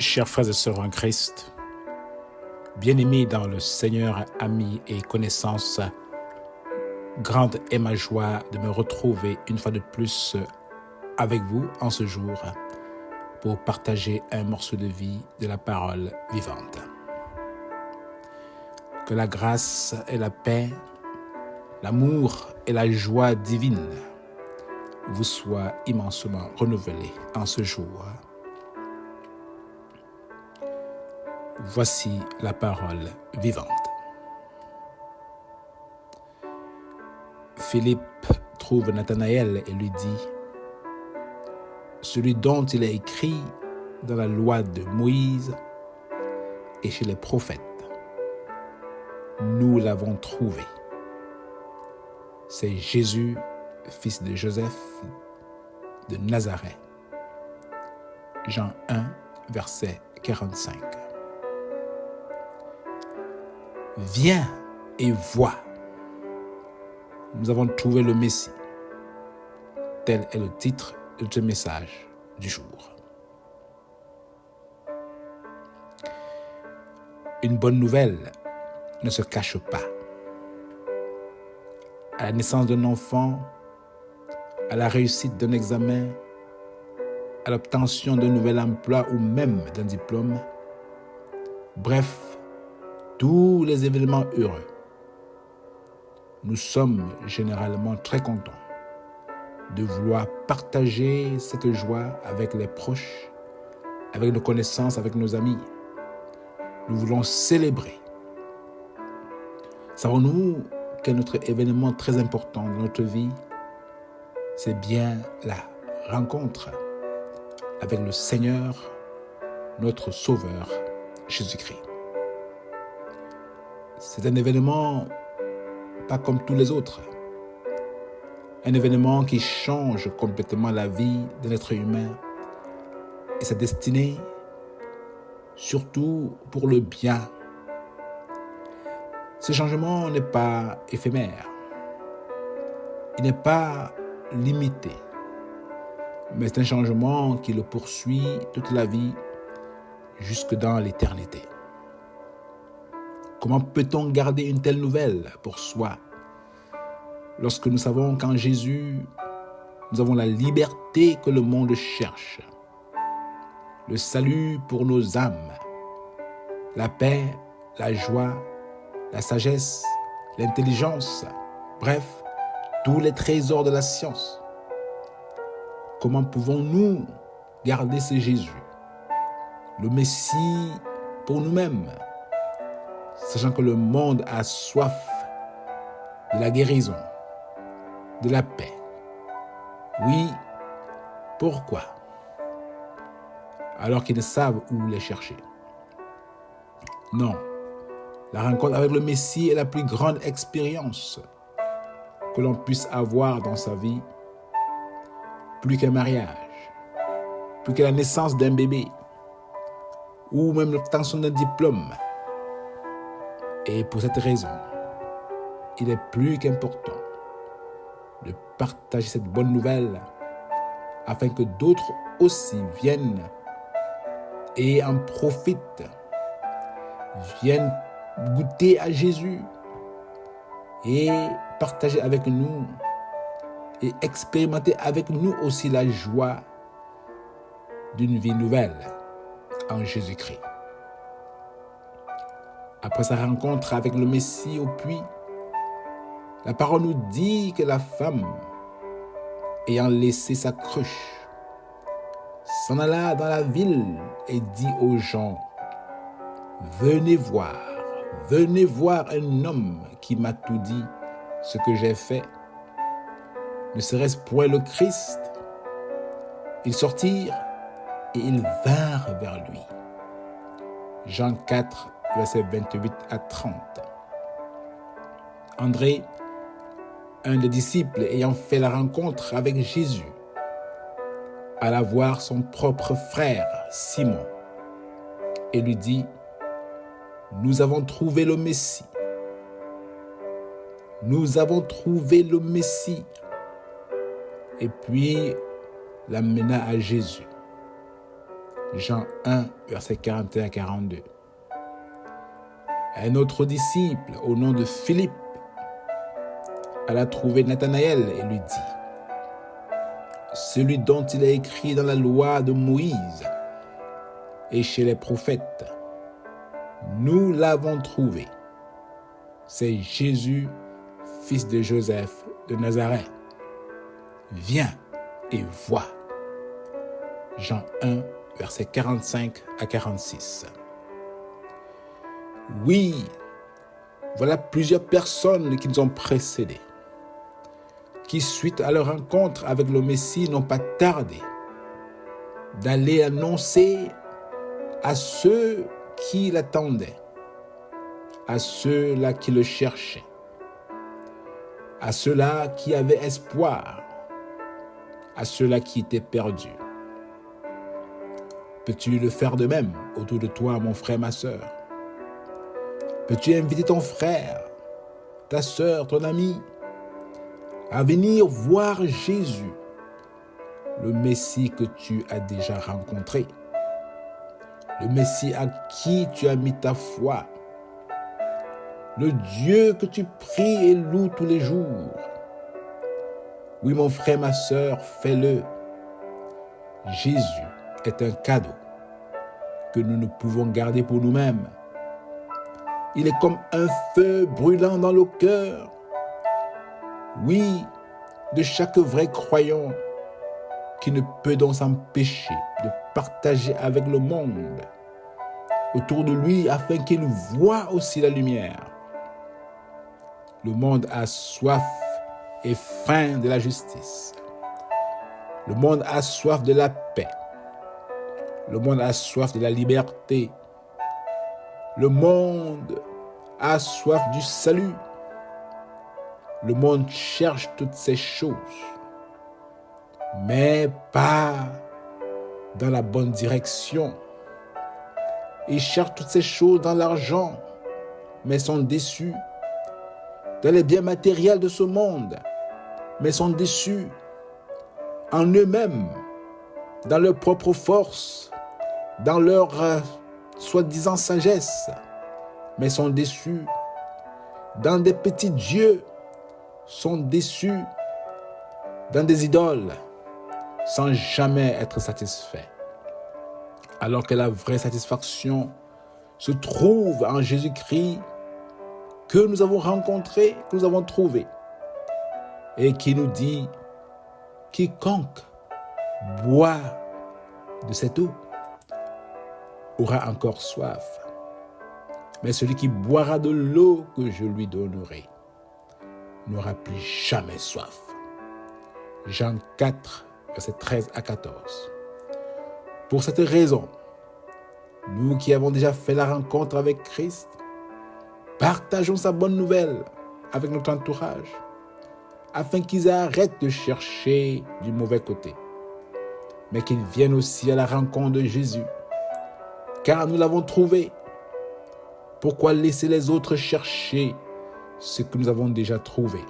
Chers frères et sœurs en Christ, bien-aimés dans le Seigneur, amis et connaissances, grande est ma joie de me retrouver une fois de plus avec vous en ce jour pour partager un morceau de vie de la parole vivante. Que la grâce et la paix, l'amour et la joie divine vous soient immensément renouvelés en ce jour. Voici la parole vivante. Philippe trouve Nathanaël et lui dit : celui dont il est écrit dans la loi de Moïse et chez les prophètes, nous l'avons trouvé. C'est Jésus, fils de Joseph de Nazareth. Jean 1, verset 45. Viens et vois. Nous avons trouvé le Messie. Tel est le titre de ce message du jour. Une bonne nouvelle ne se cache pas. À la naissance d'un enfant, à la réussite d'un examen, à l'obtention d'un nouvel emploi ou même d'un diplôme, bref, tous les événements heureux, nous sommes généralement très contents de vouloir partager cette joie avec les proches, avec nos connaissances, avec nos amis. Nous voulons célébrer. Savons-nous que notre événement très important dans notre vie, c'est bien la rencontre avec le Seigneur, notre Sauveur, Jésus-Christ. C'est un événement pas comme tous les autres. Un événement qui change complètement la vie de l'être humain et sa destinée, surtout pour le bien. Ce changement n'est pas éphémère. Il n'est pas limité. Mais c'est un changement qui le poursuit toute la vie jusque dans l'éternité. Comment peut-on garder une telle nouvelle pour soi lorsque nous savons qu'en Jésus, nous avons la liberté que le monde cherche, le salut pour nos âmes, la paix, la joie, la sagesse, l'intelligence, bref, tous les trésors de la science. Comment pouvons-nous garder ce Jésus, le Messie pour nous-mêmes, sachant que le monde a soif de la guérison, de la paix? Oui, pourquoi? Alors qu'ils ne savent où les chercher. Non, la rencontre avec le Messie est la plus grande expérience que l'on puisse avoir dans sa vie, plus qu'un mariage, plus que la naissance d'un bébé, ou même l'obtention d'un diplôme. Et pour cette raison, il est plus qu'important de partager cette bonne nouvelle afin que d'autres aussi viennent et en profitent, viennent goûter à Jésus et partager avec nous et expérimenter avec nous aussi la joie d'une vie nouvelle en Jésus-Christ. Après sa rencontre avec le Messie au puits, la parole nous dit que la femme, ayant laissé sa cruche, s'en alla dans la ville et dit aux gens : venez voir un homme qui m'a tout dit ce que j'ai fait. Ne serait-ce point le Christ ? Ils sortirent et ils vinrent vers lui. Jean 4, versets 28 à 30. André, un des disciples ayant fait la rencontre avec Jésus, alla voir son propre frère Simon et lui dit : nous avons trouvé le Messie. Nous avons trouvé le Messie. Et puis l'amena à Jésus. Jean 1, versets 41 à 42. Un autre disciple, au nom de Philippe, alla trouver Nathanaël et lui dit, « Celui dont il est écrit dans la loi de Moïse et chez les prophètes, nous l'avons trouvé. C'est Jésus, fils de Joseph de Nazareth. Viens et vois. » Jean 1, versets 45 à 46. Oui, voilà plusieurs personnes qui nous ont précédés, qui, suite à leur rencontre avec le Messie, n'ont pas tardé d'aller annoncer à ceux qui l'attendaient, à ceux-là qui le cherchaient, à ceux-là qui avaient espoir, à ceux-là qui étaient perdus. Peux-tu le faire de même autour de toi, mon frère, ma sœur? Peux-tu inviter ton frère, ta sœur, ton ami, à venir voir Jésus, le Messie que tu as déjà rencontré, le Messie à qui tu as mis ta foi, le Dieu que tu pries et loues tous les jours? Oui, mon frère, ma sœur, fais-le. Jésus est un cadeau que nous ne pouvons garder pour nous-mêmes. Il est comme un feu brûlant dans le cœur, oui, de chaque vrai croyant qui ne peut donc s'empêcher de partager avec le monde autour de lui afin qu'il voie aussi la lumière. Le monde a soif et faim de la justice. Le monde a soif de la paix. Le monde a soif de la liberté. Le monde a soif du salut. Le monde cherche toutes ces choses, mais pas dans la bonne direction. Ils cherchent toutes ces choses dans l'argent, mais sont déçus. Dans les biens matériels de ce monde, mais sont déçus. En eux-mêmes, dans leur propre force, dans leur soi-disant sagesse, mais sont déçus. Dans des petits dieux, sont déçus. Dans des idoles, sans jamais être satisfaits. Alors que la vraie satisfaction se trouve en Jésus-Christ, que nous avons rencontré, que nous avons trouvé, et qui nous dit, quiconque boit de cette eau aura encore soif. Mais celui qui boira de l'eau que je lui donnerai n'aura plus jamais soif. Jean 4, versets 13 à 14. Pour cette raison, nous qui avons déjà fait la rencontre avec Christ, partageons sa bonne nouvelle avec notre entourage, afin qu'ils arrêtent de chercher du mauvais côté, mais qu'ils viennent aussi à la rencontre de Jésus, car nous l'avons trouvé. Pourquoi laisser les autres chercher ce que nous avons déjà trouvé?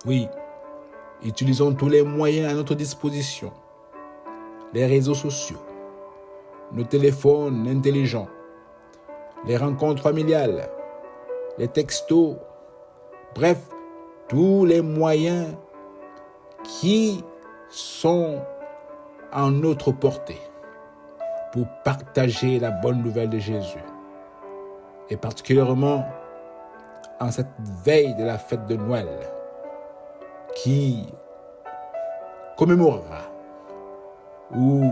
Oui, utilisons tous les moyens à notre disposition, les réseaux sociaux, nos téléphones intelligents, les rencontres familiales, les textos, bref, tous les moyens qui sont en notre portée pour partager la bonne nouvelle de Jésus. Et particulièrement en cette veille de la fête de Noël qui commémorera, où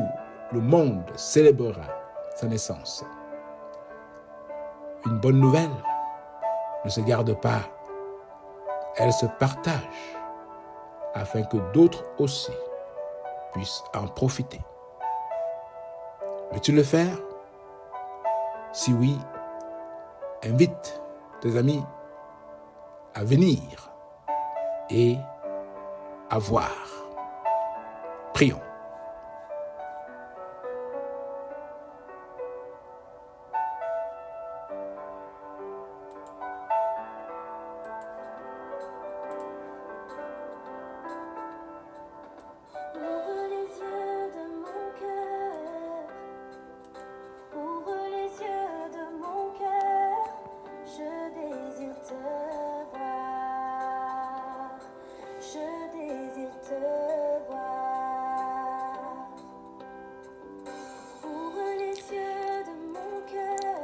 le monde célébrera sa naissance. Une bonne nouvelle ne se garde pas, elle se partage afin que d'autres aussi puissent en profiter. Veux-tu le faire? Si oui, invite tes amis à venir et à voir. Prions. Ouvre les yeux de mon cœur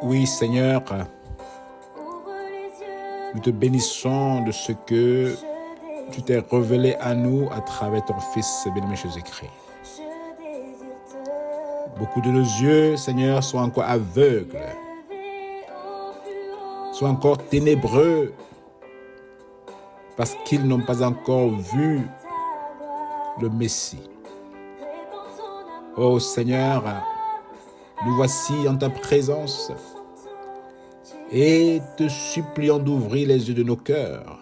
Oui, Seigneur, nous te bénissons de ce que tu t'es révélé à nous à travers ton Fils bien-aimé Jésus-Christ. Beaucoup de nos yeux, Seigneur, sont encore aveugles, sont encore ténébreux, parce qu'ils n'ont pas encore vu le Messie. Oh Seigneur, nous voici en ta présence et te supplions d'ouvrir les yeux de nos cœurs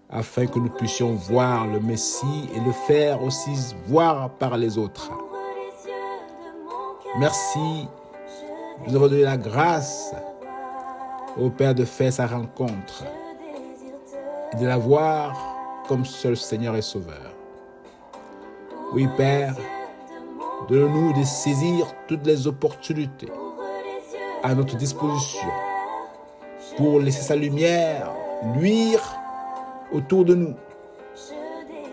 afin que nous puissions voir le Messie et le faire aussi voir par les autres. Merci de nous avoir donné la grâce au Père de faire sa rencontre et de la voir comme seul Seigneur et Sauveur. Oui, Père, donne-nous de saisir toutes les opportunités à notre disposition pour laisser sa lumière luire autour de nous,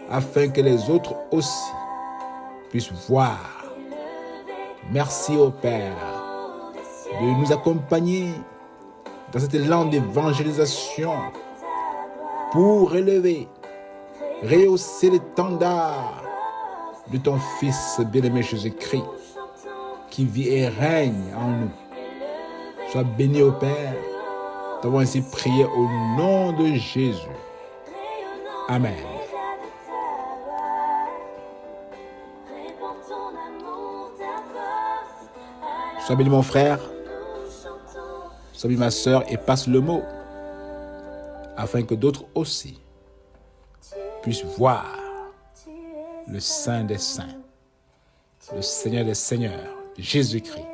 afin que les autres aussi puissent voir. Merci au Père de nous accompagner dans cet élan d'évangélisation pour élever, rehausser l'étendard de ton Fils bien-aimé Jésus-Christ qui vit et règne en nous. Sois béni au Père. Nous avons ainsi prié au nom de Jésus. Amen. Sois béni mon frère, sois béni ma sœur et passe le mot afin que d'autres aussi puissent voir le Saint des Saints, le Seigneur des Seigneurs, Jésus-Christ,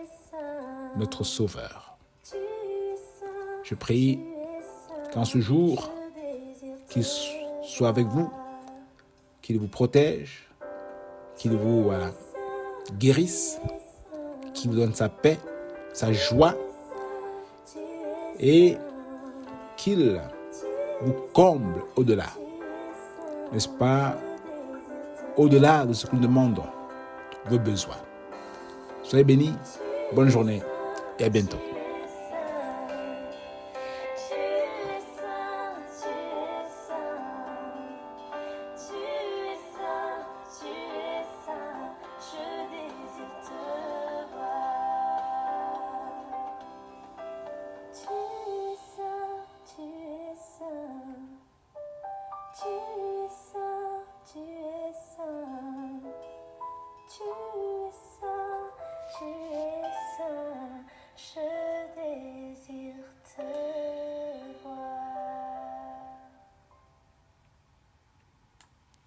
notre Sauveur. Je prie qu'en ce jour, qu'il soit avec vous, qu'il vous protège, qu'il vous guérisse, qu'il vous donne sa paix, sa joie et qu'il vous comble au-delà, n'est-ce pas, au-delà de ce que nous demandons, vos besoins. Soyez bénis, bonne journée et à bientôt.